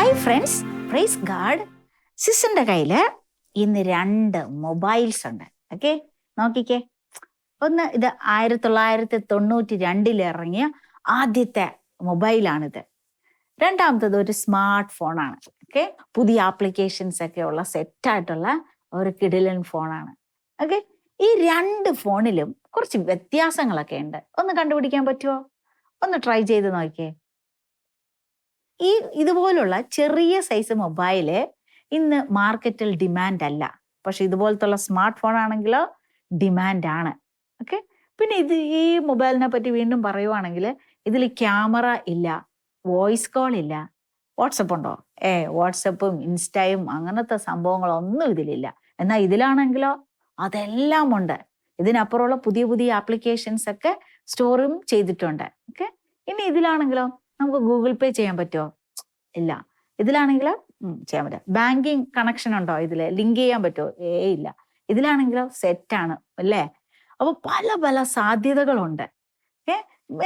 Hi friends, praise God. സിസ്റ്ററിന്റെ കയ്യില് ഇന്ന് 2 മൊബൈൽസ് ഉണ്ട്. ഓക്കെ, നോക്കിക്കേ. ഒന്ന്, ഇത് 1992 ഇറങ്ങിയ ആദ്യത്തെ മൊബൈലാണിത്. രണ്ടാമത്തത് ഒരു സ്മാർട്ട് ഫോണാണ്. ഓക്കെ, പുതിയ ആപ്ലിക്കേഷൻസ് ഒക്കെ ഉള്ള സെറ്റായിട്ടുള്ള ഒരു കിടിലൻ ഫോണാണ്. ഓക്കെ, ഈ 2 ഫോണിലും കുറച്ച് വ്യത്യാസങ്ങളൊക്കെ ഉണ്ട്. ഒന്ന് കണ്ടുപിടിക്കാൻ പറ്റുമോ? ഒന്ന് ട്രൈ ചെയ്ത് നോക്കിയേ. ഇതുപോലുള്ള ചെറിയ സൈസ് മൊബൈല് ഇന്ന് മാർക്കറ്റിൽ ഡിമാൻഡ് അല്ല. പക്ഷെ ഇതുപോലത്തുള്ള സ്മാർട്ട് ഫോൺ ആണെങ്കിലോ ഡിമാൻഡ് ആണ്. ഓക്കെ, പിന്നെ ഈ മൊബൈലിനെ പറ്റി വീണ്ടും പറയുവാണെങ്കിൽ ഇതിൽ ക്യാമറ ഇല്ല, വോയിസ് കോൾ ഇല്ല. വാട്സപ്പ് ഉണ്ടോ? വാട്സപ്പും ഇൻസ്റ്റയും അങ്ങനത്തെ സംഭവങ്ങളൊന്നും ഇതിലില്ല. എന്നാൽ ഇതിലാണെങ്കിലോ അതെല്ലാം ഉണ്ട്. ഇതിനപ്പുറമുള്ള പുതിയ പുതിയ ആപ്ലിക്കേഷൻസ് ഒക്കെ സ്റ്റോറും ചെയ്തിട്ടുണ്ട്. ഓക്കെ, ഇനി ഇതിലാണെങ്കിലോ നമുക്ക് ഗൂഗിൾ പേ ചെയ്യാൻ പറ്റുമോ? ഇല്ല. ഇതിലാണെങ്കിലോ ചെയ്യാൻ പറ്റും. ബാങ്കിങ് കണക്ഷൻ ഉണ്ടോ? ഇതിൽ ലിങ്ക് ചെയ്യാൻ പറ്റുമോ? ഇല്ല. ഇതിലാണെങ്കിലോ സെറ്റാണ് അല്ലേ? അപ്പൊ പല പല സാധ്യതകളുണ്ട്.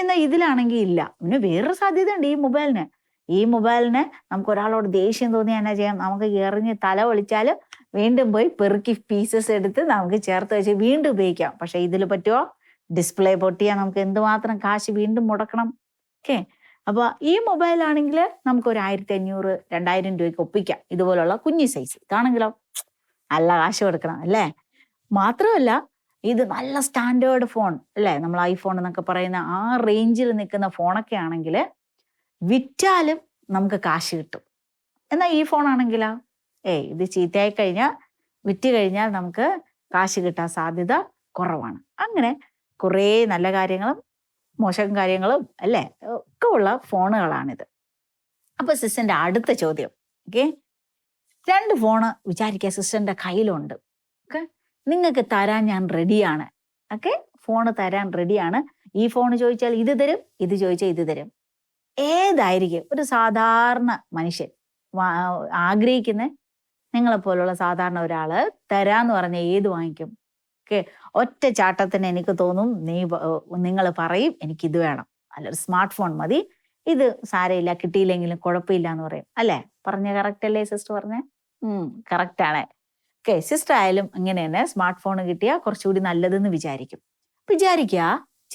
എന്നാൽ ഇതിലാണെങ്കിൽ ഇല്ല. പിന്നെ വേറൊരു സാധ്യത ഉണ്ട് ഈ മൊബൈലിന് നമുക്ക് ഒരാളോട് ദേഷ്യം തോന്നിയാൽ എന്നാ ചെയ്യാം? നമുക്ക് എറിഞ്ഞ് തല ഒളിച്ചാൽ വീണ്ടും പോയി പെറുക്കി പീസസ് എടുത്ത് നമുക്ക് ചേർത്ത് വെച്ച് വീണ്ടും ഉപയോഗിക്കാം. പക്ഷെ ഇതിൽ പറ്റുമോ? ഡിസ്പ്ലേ പൊട്ടിയാൽ നമുക്ക് എന്തുമാത്രം കാശ് വീണ്ടും മുടക്കണം. ഓക്കെ, അപ്പൊ ഈ മൊബൈലാണെങ്കിൽ നമുക്ക് ഒരു 1500 2000 രൂപയ്ക്ക് ഒപ്പിക്കാം. ഇതുപോലുള്ള കുഞ്ഞി സൈസ് ഇതാണെങ്കിലോ നല്ല കാശ് കൊടുക്കണം അല്ലേ? മാത്രമല്ല ഇത് നല്ല സ്റ്റാൻഡേർഡ് ഫോൺ അല്ലേ? നമ്മൾ ഐഫോൺ എന്നൊക്കെ പറയുന്ന ആ റേഞ്ചിൽ നിൽക്കുന്ന ഫോണൊക്കെ ആണെങ്കിൽ വിറ്റാലും നമുക്ക് കാശ് കിട്ടും. എന്നാൽ ഈ ഫോൺ ആണെങ്കിലോ ഇത് ചീത്തയായി കഴിഞ്ഞാൽ വിറ്റ് കഴിഞ്ഞാൽ നമുക്ക് കാശ് കിട്ടാൻ സാധ്യത കുറവാണ്. അങ്ങനെ കുറേ നല്ല കാര്യങ്ങളും മോശം കാര്യങ്ങളും അല്ലേ ഒക്കെ ഉള്ള ഫോണുകളാണിത്. അപ്പൊ സിസ്റ്ററിന്റെ അടുത്ത ചോദ്യം, ഓക്കെ, 2 ഫോണ് വിചാരിക്കുക സിസ്റ്ററിന്റെ കയ്യിലുണ്ട്. ഓക്കെ, നിങ്ങൾക്ക് തരാൻ ഞാൻ റെഡിയാണ്. ഓക്കെ, ഫോണ് തരാൻ റെഡിയാണ്. ഈ ഫോൺ ചോദിച്ചാൽ ഇത് തരും, ഇത് ചോദിച്ചാൽ ഇത് തരും. ഏതായിരിക്കും ഒരു സാധാരണ മനുഷ്യൻ ആഗ്രഹിക്കുന്ന നിങ്ങളെപ്പോലുള്ള സാധാരണ ഒരാള് തരാന്ന് പറഞ്ഞ ഏത് വാങ്ങിക്കും? ഓക്കെ, ഒറ്റ ചാട്ടത്തിന് എനിക്ക് തോന്നും നിങ്ങൾ പറയും എനിക്കിത് വേണം, അല്ലൊരു സ്മാർട്ട് ഫോൺ മതി, ഇത് സാരമില്ല കിട്ടിയില്ലെങ്കിലും കുഴപ്പമില്ല എന്ന് പറയും അല്ലേ? പറഞ്ഞ കറക്റ്റ് അല്ലേ സിസ്റ്റർ? പറഞ്ഞ കറക്റ്റ് ആണ്. ഓക്കെ, സിസ്റ്റർ ആയാലും ഇങ്ങനെ തന്നെ സ്മാർട്ട് ഫോൺ കിട്ടിയാൽ കുറച്ചുകൂടി നല്ലതെന്ന്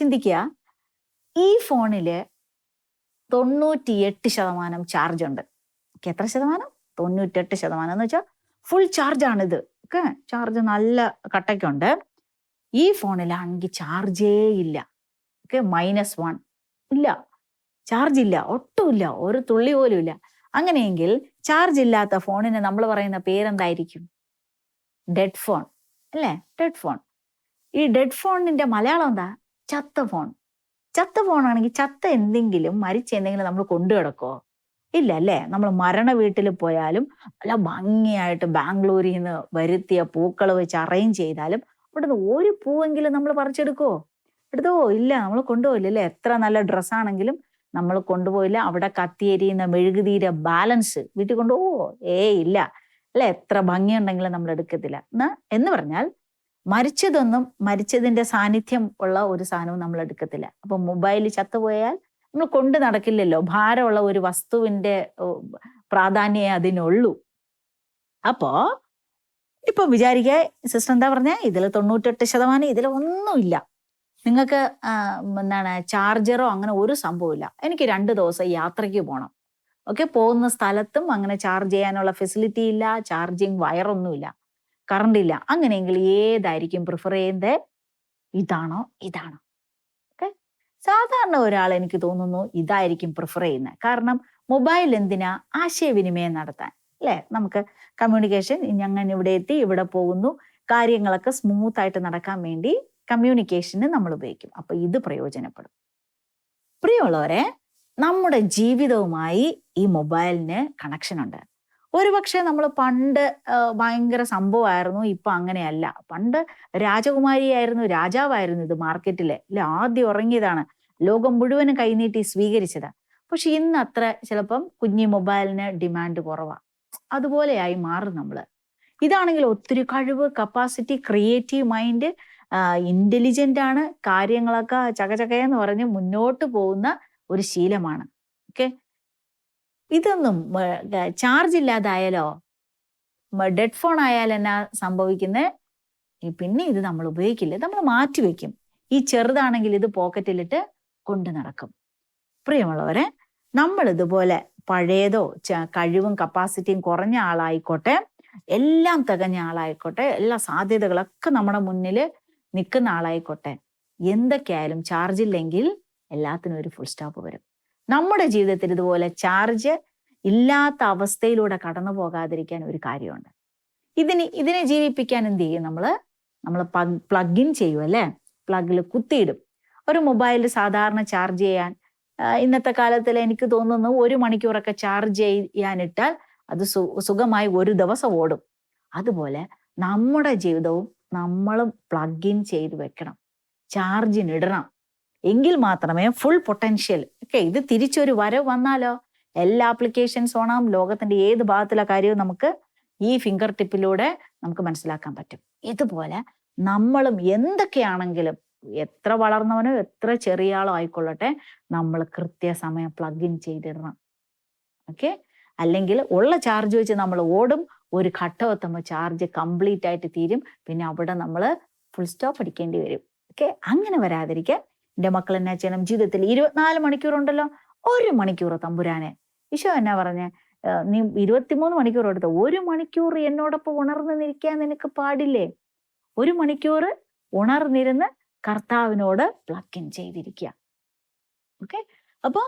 ചിന്തിക്കുക. ഈ ഫോണില് 98% ചാർജ് ഉണ്ട്. എത്ര ശതമാനം? 98% എന്ന് വെച്ചാൽ ഫുൾ ചാർജ് ആണിത്. ഓക്കെ, ചാർജ് നല്ല കട്ടയ്ക്കുണ്ട്. ഈ ഫോണിലാണെങ്കിൽ ചാർജേ ഇല്ല. ഓക്കെ, -1 ഇല്ല, ചാർജ് ഇല്ല, ഒട്ടുമില്ല, ഒരു തുള്ളി പോലും ഇല്ല. അങ്ങനെയെങ്കിൽ ചാർജ് ഇല്ലാത്ത ഫോണിന് നമ്മൾ പറയുന്ന പേരെന്തായിരിക്കും? ഡെഡ് ഫോൺ അല്ലേ? Dead phone. ഈ ഡെഡ് ഫോണിന്റെ മലയാളം എന്താ? ചത്ത ഫോൺ. ചത്ത ഫോണാണെങ്കിൽ ചത്ത എന്തെങ്കിലും മരിച്ച എന്തെങ്കിലും നമ്മൾ കൊണ്ടു കിടക്കോ? ഇല്ല അല്ലേ? നമ്മൾ മരണ വീട്ടിൽ പോയാലും നല്ല ഭംഗിയായിട്ട് ബാംഗ്ലൂരിൽ നിന്ന് വരുത്തിയ പൂക്കൾ വെച്ച് അറേഞ്ച് ചെയ്താലും അവിടുന്ന് ഒരു പൂവെങ്കിലും നമ്മൾ പറിച്ചെടുക്കോ? എടുത്തോ? ഇല്ല, നമ്മൾ കൊണ്ടുപോയില്ല അല്ലേ? എത്ര നല്ല ഡ്രസ്സാണെങ്കിലും നമ്മൾ കൊണ്ടുപോയില്ല. അവിടെ കത്തിയെരിയുന്ന മെഴുകുതിരിയുടെ ബാലൻസ് വീട്ടിൽ കൊണ്ടുപോവോ? ഇല്ല അല്ലെ? എത്ര ഭംഗിയുണ്ടെങ്കിലും നമ്മൾ എടുക്കത്തില്ല. എന്ന് പറഞ്ഞാൽ മരിച്ചതിന്റെ സാന്നിധ്യം ഉള്ള ഒരു സാധനവും നമ്മൾ എടുക്കത്തില്ല. അപ്പൊ മൊബൈൽ ചത്തുപോയാൽ നമ്മൾ കൊണ്ട് നടക്കില്ലല്ലോ. ഭാരമുള്ള ഒരു വസ്തുവിന്റെ പ്രാധാന്യമേ അതിനുള്ളൂ. അപ്പോ ഇപ്പൊ വിചാരിക്കുക സിസ്റ്റർ എന്താ പറഞ്ഞ? ഇതിൽ 98%, ഇതിൽ ഒന്നുമില്ല. നിങ്ങൾക്ക് ചാർജറോ അങ്ങനെ ഒരു സംഭവമില്ല. എനിക്ക് 2 ദിവസം യാത്രയ്ക്ക് പോകണം. ഓക്കെ, പോകുന്ന സ്ഥലത്തും അങ്ങനെ ചാർജ് ചെയ്യാനുള്ള ഫെസിലിറ്റി ഇല്ല, ചാർജിങ് വയറൊന്നുമില്ല, കറണ്ട് ഇല്ല. അങ്ങനെയെങ്കിൽ ഏതായിരിക്കും പ്രിഫർ ചെയ്യുന്നത്? ഇതാണോ? ഓക്കെ, സാധാരണ ഒരാൾ എനിക്ക് തോന്നുന്നു ഇതായിരിക്കും പ്രിഫർ ചെയ്യുന്നത്. കാരണം മൊബൈൽ എന്തിനാ? ആശയവിനിമയം നടത്താൻ അല്ലേ? നമുക്ക് കമ്മ്യൂണിക്കേഷൻ, ഞങ്ങൾ ഇവിടെ എത്തി, ഇവിടെ പോകുന്നു, കാര്യങ്ങളൊക്കെ സ്മൂത്ത് ആയിട്ട് നടക്കാൻ വേണ്ടി കമ്മ്യൂണിക്കേഷന് നമ്മൾ ഉപയോഗിക്കും. അപ്പൊ ഇത് പ്രയോജനപ്പെടും. പ്രിയമുള്ളവരെ, നമ്മുടെ ജീവിതവുമായി ഈ മൊബൈലിന് കണക്ഷൻ ഉണ്ട്. ഒരുപക്ഷെ നമ്മൾ പണ്ട് ഭയങ്കര സംഭവമായിരുന്നു, ഇപ്പൊ അങ്ങനെയല്ല. പണ്ട് രാജകുമാരിയായിരുന്നു, രാജാവായിരുന്നു ഇത് മാർക്കറ്റിലെ അല്ലെ? ആദ്യം ഇറങ്ങിയതാണ്, ലോകം മുഴുവനും കൈനീട്ടി സ്വീകരിച്ചത്. പക്ഷെ ഇന്ന് അത്ര ചിലപ്പം കുഞ്ഞി മൊബൈലിന് ഡിമാൻഡ് കുറവാ. അതുപോലെയായി മാറും നമ്മള്. ഇതാണെങ്കിൽ ഒത്തിരി കഴിവ്, കപ്പാസിറ്റി, ക്രിയേറ്റീവ് മൈൻഡ്, ഇന്റലിജന്റ് ആണ്, കാര്യങ്ങളൊക്കെ ചകചകയെന്ന് പറഞ്ഞ് മുന്നോട്ട് പോകുന്ന ഒരു ശീലമാണ്. ഓക്കെ, ഇതൊന്നും ചാർജ് ഇല്ലാതായാലോ, ഡെഡ് ഫോൺ ആയാൽ എന്നാ സംഭവിക്കുന്നത്? പിന്നെ ഇത് നമ്മൾ ഉപയോഗിക്കില്ല, നമ്മൾ മാറ്റിവെക്കും. ഈ ചെറുതാണെങ്കിൽ ഇത് പോക്കറ്റിലിട്ട് കൊണ്ടു നടക്കും. പ്രിയമുള്ളവരെ, നമ്മൾ ഇതുപോലെ പഴയതോ കഴിവും കപ്പാസിറ്റിയും കുറഞ്ഞ ആളായിക്കോട്ടെ, എല്ലാം തികഞ്ഞ ആളായിക്കോട്ടെ, എല്ലാ സാധ്യതകളൊക്കെ നമ്മുടെ മുന്നിൽ നിൽക്കുന്ന ആളായിക്കോട്ടെ, എന്തൊക്കെയായാലും ചാർജ് ഇല്ലെങ്കിൽ എല്ലാത്തിനും ഒരു ഫുൾ സ്റ്റോപ്പ് വരും. നമ്മുടെ ജീവിതത്തിൽ ഇതുപോലെ ചാർജ് ഇല്ലാത്ത അവസ്ഥയിലൂടെ കടന്നു പോകാതിരിക്കാൻ ഒരു കാര്യമുണ്ട്. ഇതിനെ ജീവിപ്പിക്കാൻ എന്ത് ചെയ്യും? നമ്മൾ പ്ലഗ് ഇൻ ചെയ്യും അല്ലേ? പ്ലഗിൽ കുത്തിയിടും. ഒരു മൊബൈൽ സാധാരണ ചാർജ് ചെയ്യാൻ ഇന്നത്തെ കാലത്തിൽ എനിക്ക് തോന്നുന്നു 1 മണിക്കൂറൊക്കെ ചാർജ് ചെയ്യാനിട്ടാൽ അത് സുഖമായി ഒരു ദിവസം ഓടും. അതുപോലെ നമ്മുടെ ജീവിതവും നമ്മളും പ്ലഗ് ഇൻ ചെയ്ത് വെക്കണം, ചാർജിനിടണം. എങ്കിൽ മാത്രമേ ഫുൾ പൊട്ടൻഷ്യൽ ഇത് തിരിച്ചൊരു വരവ് വന്നാലോ എല്ലാ ആപ്ലിക്കേഷൻസ് ഓണാം. ലോകത്തിന്റെ ഏത് ഭാഗത്തുള്ള കാര്യവും നമുക്ക് ഈ ഫിംഗർ ടിപ്പിലൂടെ നമുക്ക് മനസ്സിലാക്കാൻ പറ്റും. ഇതുപോലെ നമ്മളും എന്തൊക്കെയാണെങ്കിലും, എത്ര വളർന്നവനോ എത്ര ചെറിയ ആളോ ആയിക്കൊള്ളട്ടെ, നമ്മൾ കൃത്യസമയം പ്ലഗ് ഇൻ ചെയ്തിടണം. ഓക്കെ, അല്ലെങ്കിൽ ഉള്ള ചാർജ് വെച്ച് നമ്മൾ ഓടും, ഒരു ഘട്ടം എത്തുമ്പോൾ ചാർജ് കംപ്ലീറ്റ് ആയിട്ട് തീരും. പിന്നെ അവിടെ നമ്മൾ ഫുൾ സ്റ്റോപ്പ് അടിക്കേണ്ടി വരും. ഓക്കെ, അങ്ങനെ വരാതിരിക്കാൻ എൻ്റെ മക്കൾ എന്നാ ചെയ്യണം? ജീവിതത്തിൽ 24 മണിക്കൂറുണ്ടല്ലോ, 1 മണിക്കൂർ തമ്പുരാനെ, ഈശോ എന്നാ പറഞ്ഞേ? നീ 23 മണിക്കൂർ എടുത്ത 1 മണിക്കൂർ എന്നോടൊപ്പം ഉണർന്നു നിൽക്കാൻ നിനക്ക് പാടില്ലേ? 1 മണിക്കൂർ ഉണർന്നിരുന്ന് കർത്താവിനോട് പ്ലഗ് ഇൻ ചെയ്തിരിക്കുക. ഓക്കെ, അപ്പോൾ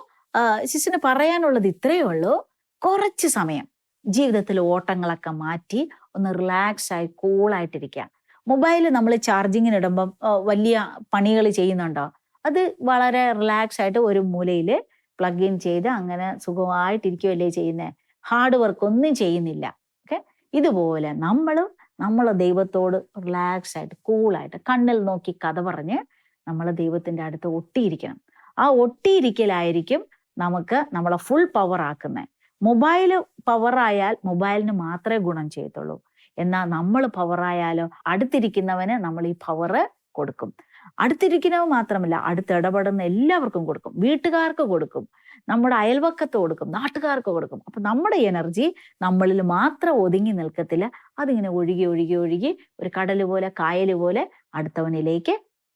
സിസ്റ്ററിന് പറയാനുള്ളത് ഇത്രയേ ഉള്ളൂ. കുറച്ച് സമയം ജീവിതത്തിൽ ഓട്ടങ്ങളൊക്കെ മാറ്റി ഒന്ന് റിലാക്സ് ആയി കൂളായിട്ടിരിക്കുക. മൊബൈൽ നമ്മൾ ചാർജിങ്ങിന് ഇടുമ്പം വലിയ പണികൾ ചെയ്യുന്നുണ്ടോ? അത് വളരെ റിലാക്സ് ആയിട്ട് ഒരു മൂലയിൽ പ്ലഗ് ഇൻ ചെയ്ത് അങ്ങനെ സുഖമായിട്ടിരിക്കുകയല്ലേ ചെയ്യുന്നത്. ഹാർഡ് വർക്ക് ഒന്നും ചെയ്യുന്നില്ല. ഓക്കെ, ഇതുപോലെ നമ്മൾ ദൈവത്തോട് റിലാക്സ് ആയിട്ട് കൂളായിട്ട് കണ്ണിൽ നോക്കി കഥ പറഞ്ഞ് നമ്മൾ ദൈവത്തിൻ്റെ അടുത്ത് ഒട്ടിയിരിക്കണം. ആ ഒട്ടിയിരിക്കലായിരിക്കും നമുക്ക് നമ്മളെ ഫുൾ പവർ ആക്കുന്നത്. മൊബൈൽ പവറായാൽ മൊബൈലിന് മാത്രമേ ഗുണം ചെയ്യത്തുള്ളൂ. എന്നാൽ നമ്മൾ പവറായാലോ അടുത്തിരിക്കുന്നവന് നമ്മൾ ഈ പവറ് കൊടുക്കും. അടുത്തിരിക്കുന്നവ മാത്രമല്ല, അടുത്തിടപെടുന്ന എല്ലാവർക്കും കൊടുക്കും, വീട്ടുകാർക്ക് കൊടുക്കും, നമ്മുടെ അയൽവക്കത്ത് കൊടുക്കും, നാട്ടുകാർക്ക് കൊടുക്കും. അപ്പൊ നമ്മുടെ എനർജി നമ്മളിൽ മാത്രം ഒതുങ്ങി നിൽക്കത്തില്ല, അതിങ്ങനെ ഒഴുകി ഒഴുകി ഒഴുകി ഒരു കടൽ പോലെ കായൽ പോലെ അടുത്തവനിലേക്ക്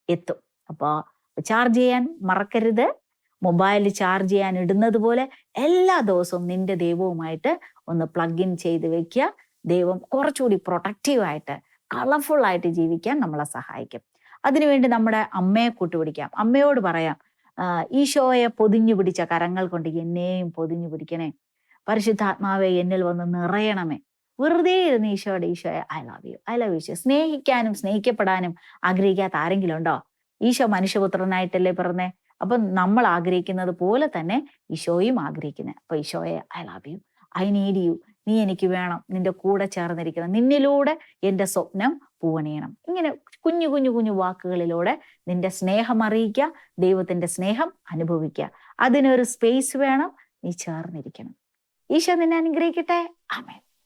എത്തും. അപ്പോൾ ചാർജ് ചെയ്യാൻ മറക്കരുത്. മൊബൈൽ ചാർജ് ചെയ്യാൻ ഇടുന്നത് പോലെ എല്ലാ ദിവസവും നിന്റെ ദൈവവുമായിട്ട് ഒന്ന് പ്ലഗ് ഇൻ ചെയ്ത് വെക്കുക. ദൈവം കുറച്ചുകൂടി പ്രൊട്ടക്റ്റീവായിട്ട് കളർഫുൾ ആയിട്ട് ജീവിക്കാൻ നമ്മളെ സഹായിക്കും. അതിനുവേണ്ടി നമ്മുടെ അമ്മയെ കൂട്ടുപിടിക്കാം. അമ്മയോട് പറയാം, ഈശോയെ പൊതിഞ്ഞു പിടിച്ച കരങ്ങൾ കൊണ്ട് എന്നെയും പൊതിഞ്ഞു പിടിക്കണേ, പരിശുദ്ധാത്മാവെ എന്നിൽ വന്ന് നിറയണമേ. വെറുതെ ഇരുന്ന് ഈശോയെ I love you, I love you. സ്നേഹിക്കാനും സ്നേഹിക്കപ്പെടാനും ആഗ്രഹിക്കാത്ത ആരെങ്കിലും ഉണ്ടോ? ഈശോ മനുഷ്യപുത്രനായിട്ടല്ലേ പറഞ്ഞേ. അപ്പൊ നമ്മൾ ആഗ്രഹിക്കുന്നത് പോലെ തന്നെ ഈശോയും ആഗ്രഹിക്കുന്നത്. അപ്പൊ ഈശോയെ I love you, I need you, നീ എനിക്ക് വേണം, നിന്റെ കൂടെ ചേർന്നിരിക്കണം, നിന്നിലൂടെ എൻ്റെ സ്വപ്നം പൂവണിയണം. ഇങ്ങനെ കുഞ്ഞു കുഞ്ഞു കുഞ്ഞു വാക്കുകളിലൂടെ നിന്റെ സ്നേഹം അറിയിക്കുക, ദൈവത്തിന്റെ സ്നേഹം അനുഭവിക്കുക. അതിനൊരു സ്പേസ് വേണം, നീ ചേർന്നിരിക്കണം. ഈശോ നിന്നെ അനുഗ്രഹിക്കട്ടെ. ആമേൻ.